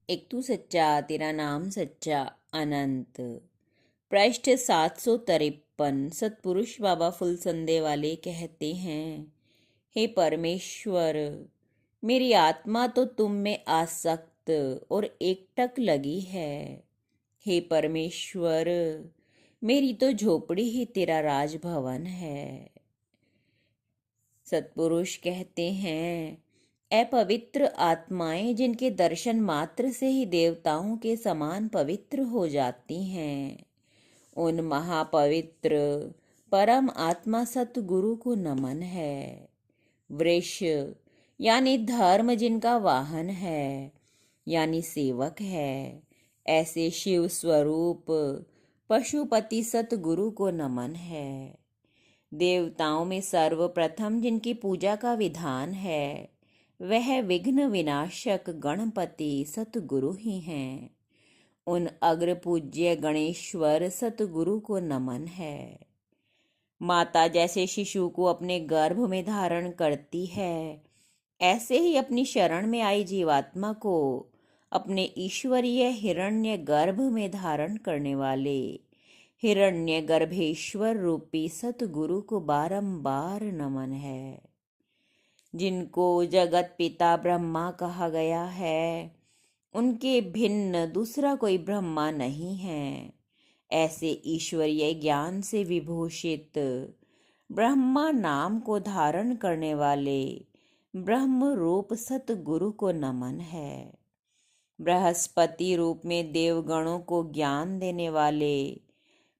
एक तू सच्चा तेरा नाम सच्चा अनंत। पृष्ठ 753। सतपुरुष बाबा फुलसंदे वाले कहते हैं, हे परमेश्वर, मेरी आत्मा तो तुम में आसक्त और एकटक लगी है। हे परमेश्वर, मेरी तो झोपड़ी ही तेरा राजभवन है। सतपुरुष कहते हैं, अपवित्र आत्माएं जिनके दर्शन मात्र से ही देवताओं के समान पवित्र हो जाती हैं, उन महापवित्र परम आत्मा सतगुरु को नमन है। वृष यानी धर्म जिनका वाहन है, यानी सेवक है, ऐसे शिव स्वरूप पशुपति सतगुरु को नमन है। देवताओं में सर्वप्रथम जिनकी पूजा का विधान है, वह विघ्न विनाशक गणपति सतगुरु ही हैं। उन अग्र पूज्य गणेश्वर सतगुरु को नमन है। माता जैसे शिशु को अपने गर्भ में धारण करती है, ऐसे ही अपनी शरण में आई जीवात्मा को अपने ईश्वरीय हिरण्य गर्भ में धारण करने वाले हिरण्य गर्भेश्वर रूपी सतगुरु को बारंबार नमन है। जिनको जगत पिता ब्रह्मा कहा गया है, उनके भिन्न दूसरा कोई ब्रह्मा नहीं है। ऐसे ईश्वरीय ज्ञान से विभूषित ब्रह्मा नाम को धारण करने वाले ब्रह्म रूप सतगुरु को नमन है। बृहस्पति रूप में देवगणों को ज्ञान देने वाले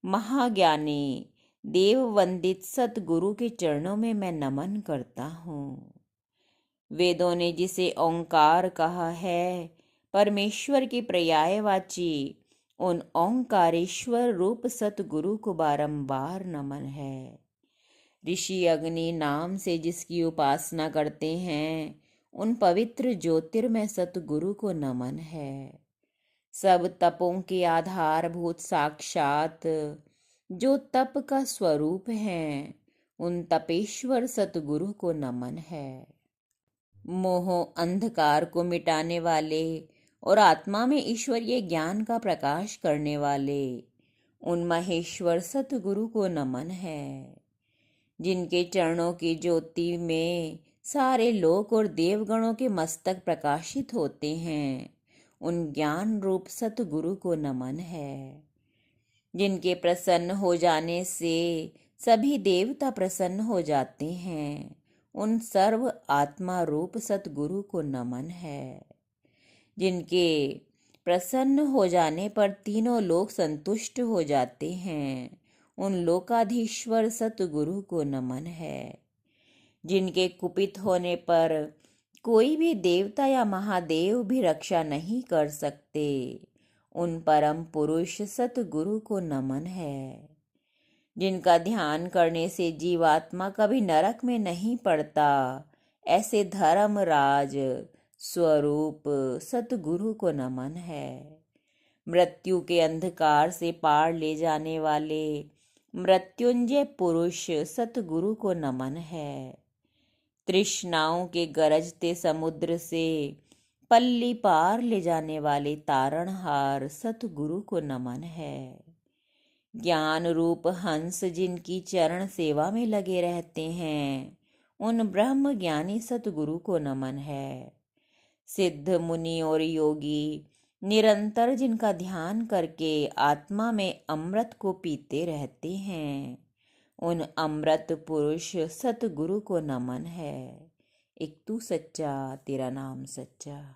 महाज्ञानी देव वंदित सतगुरु के चरणों में मैं नमन करता हूँ। वेदों ने जिसे ओंकार कहा है, परमेश्वर की पर्यायवाची उन ओंकारेश्वर रूप सतगुरु को बारंबार नमन है। ऋषि अग्नि नाम से जिसकी उपासना करते हैं, उन पवित्र ज्योतिर्मय सतगुरु को नमन है। सब तपों के आधारभूत साक्षात जो तप का स्वरूप हैं, उन तपेश्वर सतगुरु को नमन है। मोह अंधकार को मिटाने वाले और आत्मा में ईश्वरीय ज्ञान का प्रकाश करने वाले उन महेश्वर सतगुरु को नमन है। जिनके चरणों की ज्योति में सारे लोक और देवगणों के मस्तक प्रकाशित होते हैं, उन ज्ञान रूप सतगुरु को नमन है। जिनके प्रसन्न हो जाने से सभी देवता प्रसन्न हो जाते हैं, उन सर्व आत्मा रूप सतगुरु को नमन है। जिनके प्रसन्न हो जाने पर तीनों लोग संतुष्ट हो जाते हैं, उन लोकाधीश्वर सतगुरु को नमन है। जिनके कुपित होने पर कोई भी देवता या महादेव भी रक्षा नहीं कर सकते, उन परम पुरुष सतगुरु को नमन है। जिनका ध्यान करने से जीवात्मा कभी नरक में नहीं पड़ता, ऐसे धर्मराज स्वरूप सतगुरु को नमन है। मृत्यु के अंधकार से पार ले जाने वाले मृत्युंजय पुरुष सतगुरु को नमन है। तृष्णाओं के गरजते समुद्र से पल्ली पार ले जाने वाले तारणहार सतगुरु को नमन है। ज्ञान रूप हंस जिनकी चरण सेवा में लगे रहते हैं, उन ब्रह्म ज्ञानी सतगुरु को नमन है। सिद्ध मुनि और योगी निरंतर जिनका ध्यान करके आत्मा में अमृत को पीते रहते हैं, उन अमृत पुरुष सतगुरु को नमन है। एक तू सच्चा तेरा नाम सच्चा।